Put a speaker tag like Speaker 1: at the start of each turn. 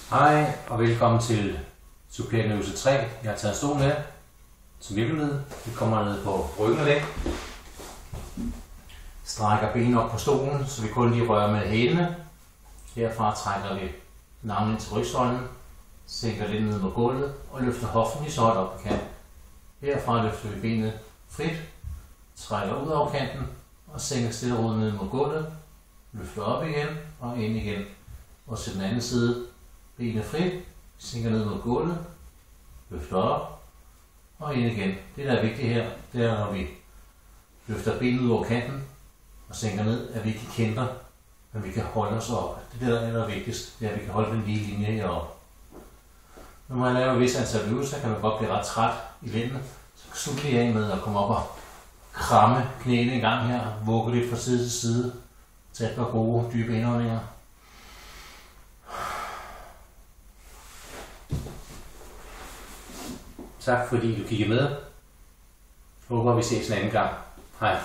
Speaker 1: Hej og velkommen til supplerende øvelse 3. Jeg har taget en stol med som hjælpemiddel. Vi kommer ned på ryggen og læg. Strækker benene op på stolen, så vi kun lige rører med hælene. Herfra trækker vi navnet ind til rygsøjlen, sænker lidt ned på gulvet og løfter hoften lige så højt op på kanten. Herfra løfter vi benet frit, trækker ud over kanten og sænker stille og roligt ned mod gulvet. Løfter op igen og ind igen. Og til den anden side, benet frit, sænker ned mod gulvet, løfter op og ind igen. Det der er vigtigt her, det er når vi løfter benet ud over kanten og sænker ned, at vi ikke kender, men vi kan holde os op. Det der er vigtigst, det er at vi kan holde den lige linje heroppe. Når man laver et vis antal øvelser, kan man godt blive ret træt i lændene. Så slut lige af med at komme op og kramme knæene en gang her, vugge lidt fra side til side, tage et par gode dybe indåndinger. Tak fordi du kiggede med. Håber vi ses en anden gang. Hej.